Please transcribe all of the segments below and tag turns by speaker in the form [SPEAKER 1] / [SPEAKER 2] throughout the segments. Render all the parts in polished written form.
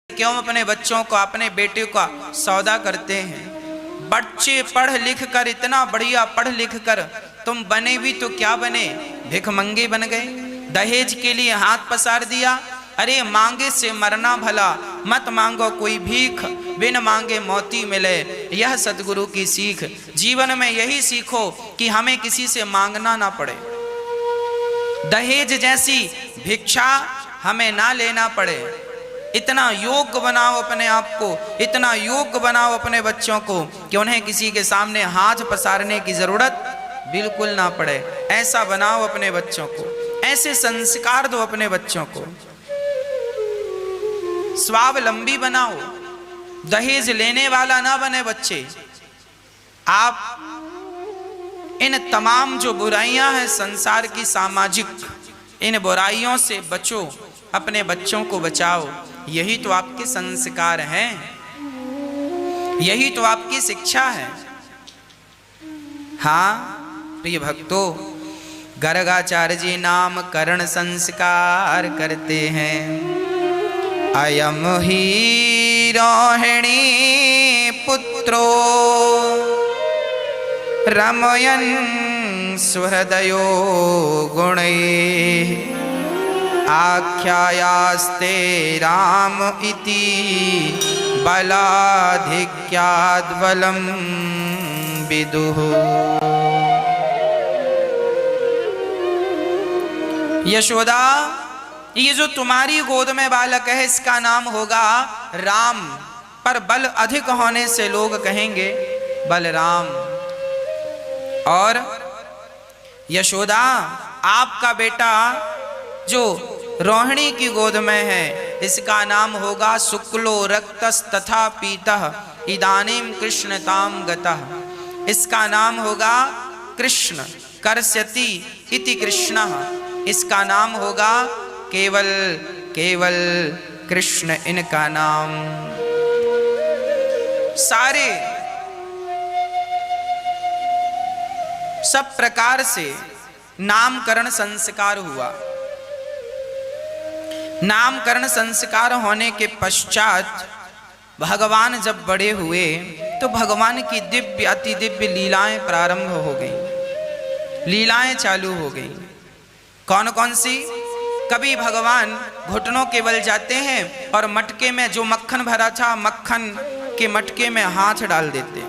[SPEAKER 1] क्यों अपने बच्चों को, अपने बेटे का सौदा करते हैं। बच्चे पढ़ लिख कर, इतना बढ़िया पढ़ लिख कर तुम बने भी तो क्या बने, भिखमंगे बन गए। दहेज के लिए हाथ पसार दिया। अरे मांगे से मरना भला, मत मांगो कोई भीख, बिन मांगे मोती मिले, यह सतगुरु की सीख। जीवन में यही सीखो कि हमें किसी से मांगना ना पड़े, दहेज जैसी भिक्षा हमें ना लेना पड़े। इतना योग्य बनाओ अपने आप को, इतना योग्य बनाओ अपने बच्चों को कि उन्हें किसी के सामने हाथ पसारने की जरूरत बिल्कुल ना पड़े। ऐसा बनाओ अपने बच्चों को, ऐसे संस्कार दो अपने बच्चों को, स्वावलंबी बनाओ, दहेज लेने वाला ना बने बच्चे। आप इन तमाम जो बुराइयां हैं संसार की सामाजिक, इन बुराइयों से बचो, अपने बच्चों को बचाओ। यही तो आपके संस्कार हैं, यही तो आपकी शिक्षा है। हाँ प्रिय भक्तों, गर्गाचार्य जी नामकरण संस्कार करते हैं। अयम ही रोहिणी पुत्रो रमयन् सुहृदयो गुणैः, आख्यायास्ते राम इति बलाधिक्याद्बलं विदुः। यशोदा, ये जो तुम्हारी गोद में बालक है इसका नाम होगा राम, पर बल अधिक होने से लोग कहेंगे बलराम। और यशोदा, आपका बेटा जो रोहिणी की गोद में है इसका नाम होगा शुक्लो रक्तस तथा पीतः इदानीम कृष्णताम गतः। इसका नाम होगा कृष्ण, कर्ष्यति इति कृष्णः। इसका नाम होगा केवल केवल कृष्ण, इनका नाम। सारे सब प्रकार से नामकरण संस्कार हुआ। नामकरण संस्कार होने के पश्चात भगवान जब बड़े हुए तो भगवान की दिव्य अति दिव्य लीलाएं प्रारंभ हो गई, लीलाएं चालू हो गई। कौन कौन सी? कभी भगवान घुटनों के बल जाते हैं और मटके में जो मक्खन भरा था, मक्खन के मटके में हाथ डाल देते।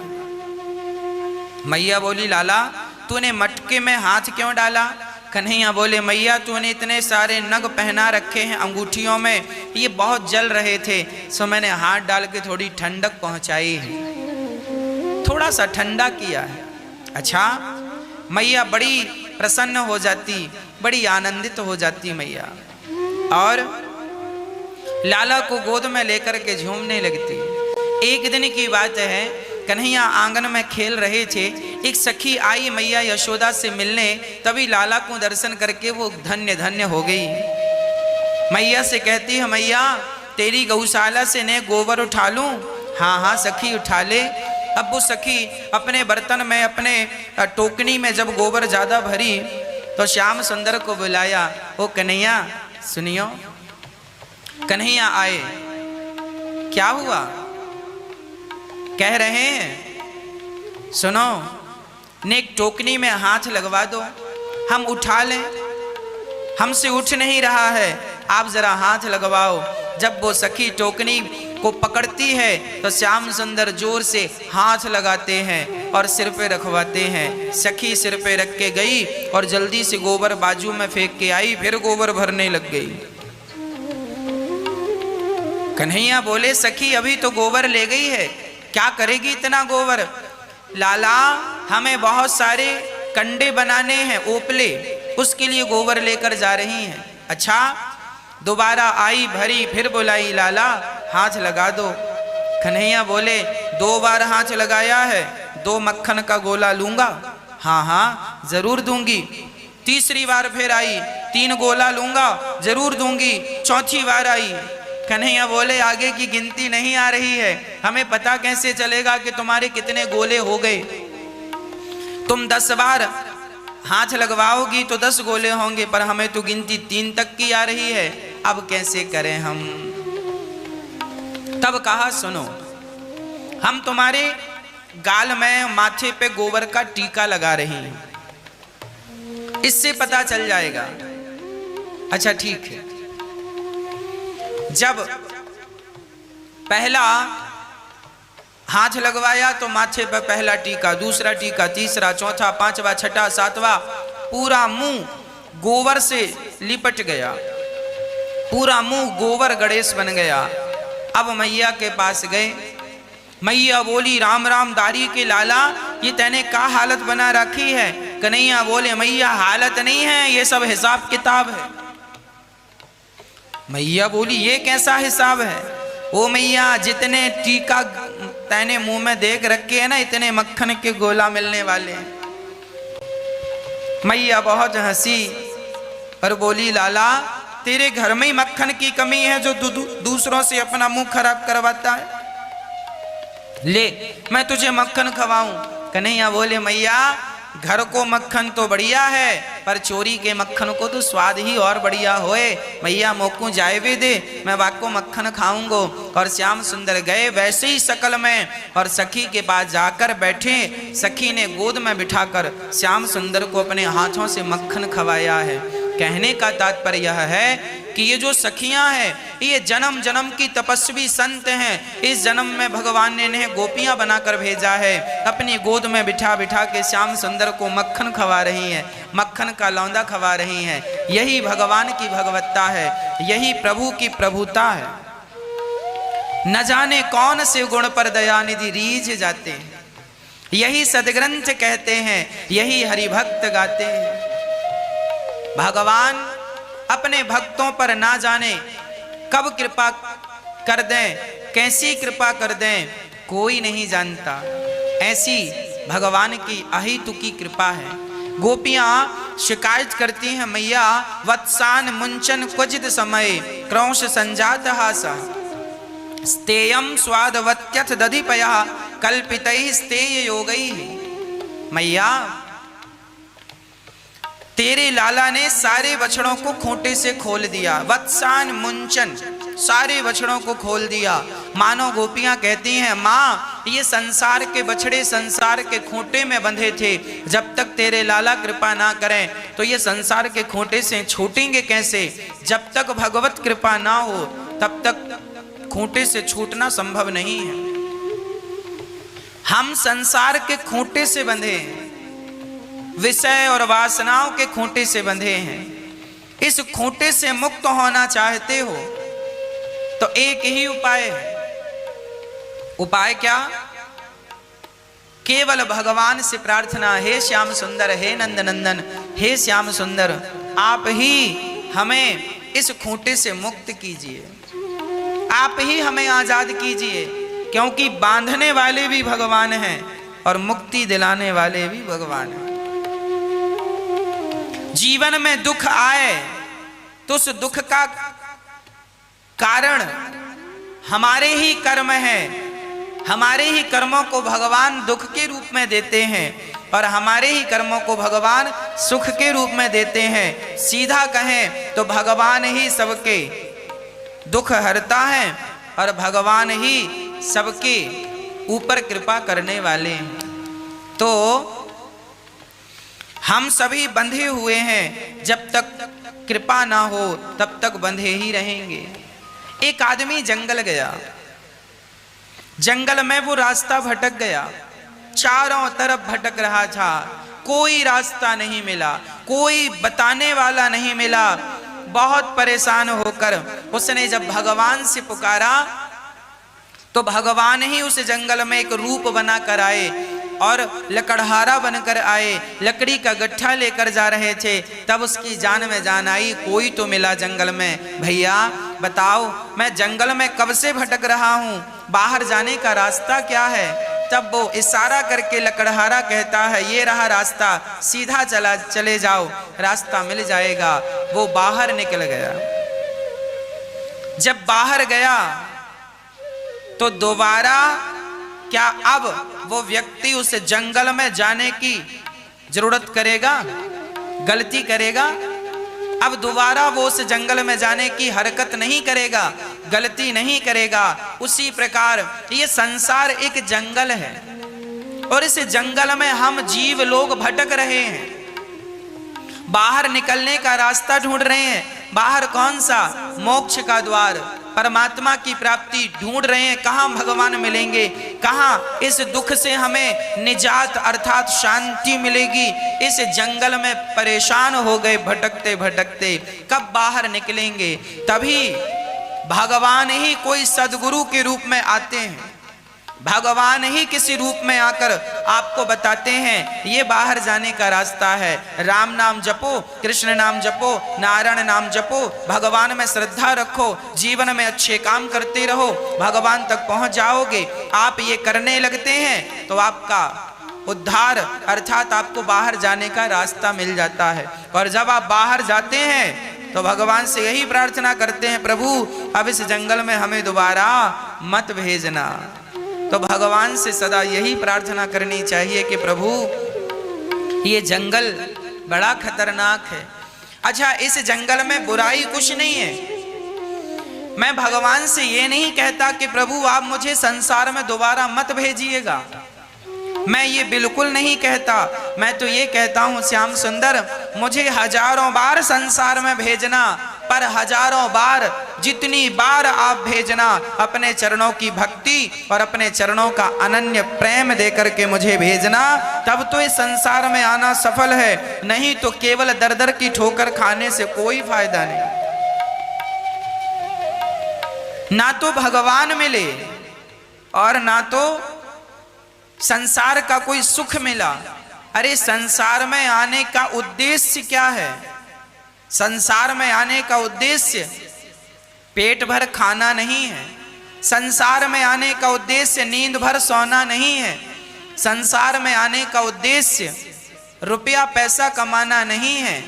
[SPEAKER 1] मैया बोली, लाला तूने मटके में हाथ क्यों डाला? कन्हैया बोले, मैया तूने इतने सारे नग पहना रखे हैं अंगूठियों में, ये बहुत जल रहे थे, सो मैंने हाथ डाल के थोड़ी ठंडक पहुंचाई है, थोड़ा सा ठंडा किया है। अच्छा, मैया बड़ी प्रसन्न हो जाती, बड़ी आनंदित हो जाती मैया, और लाला को गोद में लेकर के झूमने लगती। एक दिन की बात है, कन्हैया आंगन में खेल रहे थे, एक सखी आई मैया यशोदा से मिलने, तभी लाला को दर्शन करके वो धन्य धन्य हो गई। मैया से कहती है, मैया तेरी गौशाला से ने गोबर उठा लूं? हाँ हाँ सखी उठा ले। अब वो सखी अपने बर्तन में, अपने टोकनी में जब गोबर ज्यादा भरी तो श्याम सुंदर को बुलाया, ओ कन्हैया सुनियो। कन्हैया आए, क्या हुआ? कह रहे हैं सुनो, नेक टोकनी में हाथ लगवा दो, हम उठा लें, हमसे उठ नहीं रहा है, आप जरा हाथ लगवाओ। जब वो सखी टोकनी को पकड़ती है तो श्याम सुंदर जोर से हाथ लगाते हैं और सिर पे रखवाते हैं। सखी सिर पे रख के गई और जल्दी से गोबर बाजू में फेंक के आई, फिर गोबर भरने लग गई। कन्हैया बोले, सखी अभी तो गोबर ले गई है, क्या करेगी इतना गोबर? लाला हमें बहुत सारे कंडे बनाने हैं, ओपले, उसके लिए गोबर लेकर जा रही हैं। अच्छा, दोबारा आई, भरी, फिर बुलाई, लाला हाथ लगा दो। कन्हैया बोले, 2 बार हाथ लगाया है, 2 मक्खन का गोला लूंगा? हाँ हाँ जरूर दूंगी। तीसरी बार फिर आई, 3 गोला लूंगा, जरूर दूंगी। चौथी बार आई, कन्हैया बोले, आगे की गिनती नहीं आ रही है, हमें पता कैसे चलेगा कि तुम्हारे कितने गोले हो गए? तुम 10 बार हाथ लगवाओगी तो 10 गोले होंगे, पर हमें तो गिनती 3 तक की आ रही है, अब कैसे करें हम? तब कहा सुनो, हम तुम्हारे गाल में माथे पे गोबर का टीका लगा रही हैं, इससे पता चल जाएगा। अच्छा ठीक है। जब पहला हाथ लगवाया तो माथे पर पहला टीका, दूसरा टीका, तीसरा, चौथा, पांचवा, छठा, सातवां, पूरा मुंह गोबर से लिपट गया, पूरा मुंह गोबर गणेश बन गया। अब मैया के पास गए, मैया बोली राम राम दारी के लाला, ये तैने का हालत बना रखी है? कन्हैया बोले मैया हालत नहीं है, ये सब हिसाब किताब है। मैया बोली ये कैसा हिसाब है? ओ मैया जितने टीका तैने मुंह में देख रखे हैं ना, इतने मक्खन के गोला मिलने वाले हैं। मैया बहुत हंसी और बोली लाला तेरे घर में ही मक्खन की कमी है जो दूसरों से अपना मुंह खराब करवाता है, ले मैं तुझे मक्खन खवाऊं। कन्हैया बोले मैया घर को मक्खन तो बढ़िया है, पर चोरी के मक्खन को तो स्वाद ही और बढ़िया होए। मैया मोकू जाए भी दे, मैं वाको मक्खन खाऊंगो। और श्याम सुंदर गए वैसे ही शकल में और सखी के पास जाकर बैठे। सखी ने गोद में बिठाकर श्याम सुंदर को अपने हाथों से मक्खन खवाया है। कहने का तात्पर्य यह है कि ये जो सखियां हैं ये जन्म जन्म की तपस्वी संत हैं। इस जन्म में भगवान ने इन्हें गोपियां बनाकर भेजा है, अपनी गोद में बिठा बिठा के श्याम सुंदर को मक्खन खवा रही हैं, मक्खन का लौंदा खवा रही हैं। यही भगवान की भगवत्ता है, यही प्रभु की प्रभुता है। न जाने कौन से गुण पर दयानिधि रीझ जाते हैं, यही सदग्रंथ कहते हैं, यही हरिभक्त गाते हैं। भगवान अपने भक्तों पर ना जाने कब कृपा कर दें, कैसी कृपा कर दें, कोई नहीं जानता। ऐसी भगवान की अहेतुकी कृपा है। गोपियां शिकायत करती हैं मैया वत्सान मुंचन क्वचित समय क्रौश संजात हासा स्तेयम स्वादवत्यथ दधिपया कल्पितैः स्तेय योगैः। मैया तेरे लाला ने सारे बछड़ों को खूंटे से खोल दिया, वत्सान मुंचन सारे बछड़ों को खोल दिया। मानो गोपियां कहती हैं माँ ये संसार के बछड़े संसार के खूंटे में बंधे थे, जब तक तेरे लाला कृपा ना करें तो ये संसार के खूंटे से छूटेंगे कैसे? जब तक भगवत कृपा ना हो तब तक खूंटे से छूटना संभव नहीं है। हम संसार के खूंटे से बंधे हैं, विषय और वासनाओं के खूंटे से बंधे हैं। इस खूंटे से मुक्त होना चाहते हो तो एक ही उपाय है। उपाय क्या? केवल भगवान से प्रार्थना, हे श्याम सुंदर, हे नंद नंदन, हे श्याम सुंदर, आप ही हमें इस खूंटे से मुक्त कीजिए, आप ही हमें आजाद कीजिए, क्योंकि बांधने वाले भी भगवान हैं और मुक्ति दिलाने वाले भी भगवान हैं। जीवन में दुख आए तो उस दुख का कारण हमारे ही कर्म है। हमारे ही कर्मों को भगवान दुख के रूप में देते हैं और हमारे ही कर्मों को भगवान सुख के रूप में देते हैं। सीधा कहें तो भगवान ही सबके दुख हरता है और भगवान ही सबके ऊपर कृपा करने वाले हैं। तो हम सभी बंधे हुए हैं, जब तक कृपा ना हो तब तक बंधे ही रहेंगे। एक आदमी जंगल गया, जंगल में वो रास्ता भटक गया, चारों तरफ भटक रहा था, कोई रास्ता नहीं मिला, कोई बताने वाला नहीं मिला। बहुत परेशान होकर उसने जब भगवान से पुकारा तो भगवान ही उस जंगल में एक रूप बना कर आए और लकड़हारा बनकर आए, लकड़ी का गट्ठा लेकर जा रहे थे। तब उसकी जान में जान आई, कोई तो मिला जंगल में। भैया बताओ मैं जंगल में कब से भटक रहा हूँ, बाहर जाने का रास्ता क्या है? तब वो इशारा करके लकड़हारा कहता है ये रहा रास्ता, सीधा चले जाओ, रास्ता मिल जाएगा। वो बाहर निकल गया। जब बाहर गया तो दोबारा क्या अब वो व्यक्ति उस जंगल में जाने की जरूरत करेगा, गलती करेगा? अब दोबारा वो उस जंगल में जाने की हरकत नहीं करेगा, गलती नहीं करेगा। उसी प्रकार ये संसार एक जंगल है और इस जंगल में हम जीव लोग भटक रहे हैं, बाहर निकलने का रास्ता ढूंढ रहे हैं। बाहर कौन सा? मोक्ष का द्वार, परमात्मा की प्राप्ति ढूंढ रहे हैं। कहाँ भगवान मिलेंगे, कहाँ इस दुख से हमें निजात अर्थात शांति मिलेगी। इस जंगल में परेशान हो गए भटकते भटकते, कब बाहर निकलेंगे? तभी भगवान ही कोई सदगुरु के रूप में आते हैं, भगवान ही किसी रूप में आकर आपको बताते हैं ये बाहर जाने का रास्ता है। राम नाम जपो, कृष्ण नाम जपो, नारायण नाम जपो, भगवान में श्रद्धा रखो, जीवन में अच्छे काम करते रहो, भगवान तक पहुंच जाओगे। आप ये करने लगते हैं तो आपका उद्धार अर्थात आपको बाहर जाने का रास्ता मिल जाता है। और जब आप बाहर जाते हैं तो भगवान से यही प्रार्थना करते हैं, प्रभु अब इस जंगल में हमें दोबारा मत भेजना। तो भगवान से सदा यही प्रार्थना करनी चाहिए कि प्रभु ये जंगल बड़ा खतरनाक है। अच्छा, इस जंगल में बुराई कुछ नहीं है। मैं भगवान से ये नहीं कहता कि प्रभु आप मुझे संसार में दोबारा मत भेजिएगा, मैं ये बिल्कुल नहीं कहता। मैं तो ये कहता हूँ श्याम सुंदर मुझे हजारों बार संसार में भेजना, पर हजारों बार जितनी बार आप भेजना अपने चरणों की भक्ति और अपने चरणों का अनन्य प्रेम देकर के मुझे भेजना, तब तो इस संसार में आना सफल है। नहीं तो केवल दर दर की ठोकर खाने से कोई फायदा नहीं। ना तो भगवान मिले और ना तो संसार का कोई सुख मिला। अरे संसार में आने का उद्देश्य क्या है? संसार में आने का उद्देश्य पेट भर खाना नहीं है, संसार में आने का उद्देश्य नींद भर सोना नहीं है, संसार में आने का उद्देश्य रुपया पैसा कमाना नहीं है,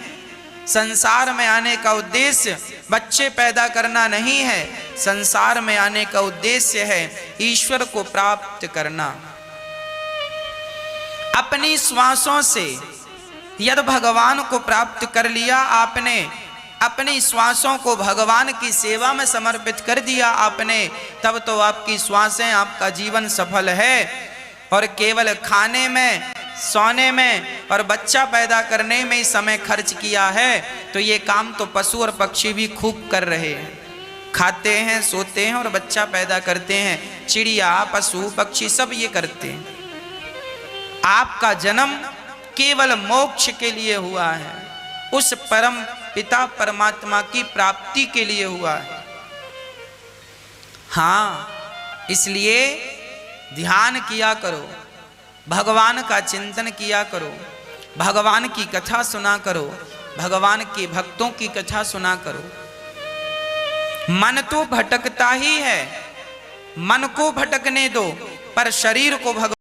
[SPEAKER 1] संसार में आने का उद्देश्य बच्चे पैदा करना नहीं है, संसार में आने का उद्देश्य है ईश्वर को प्राप्त करना। अपनी श्वासों से यदि भगवान को प्राप्त कर लिया आपने, अपनी श्वासों को भगवान की सेवा में समर्पित कर दिया आपने, तब तो आपकी श्वासें आपका जीवन सफल है। और केवल खाने में, सोने में और बच्चा पैदा करने में ही समय खर्च किया है तो ये काम तो पशु और पक्षी भी खूब कर रहे हैं, खाते हैं, सोते हैं और बच्चा पैदा करते हैं। चिड़िया, पशु, पक्षी सब ये करते हैं। आपका जन्म केवल मोक्ष के लिए हुआ है, उस परम पिता परमात्मा की प्राप्ति के लिए हुआ है। हाँ, इसलिए ध्यान किया करो, भगवान का चिंतन किया करो, भगवान की कथा सुना करो, भगवान के भक्तों की कथा सुना करो। मन तो भटकता ही है, मन को भटकने दो, पर शरीर को भगवान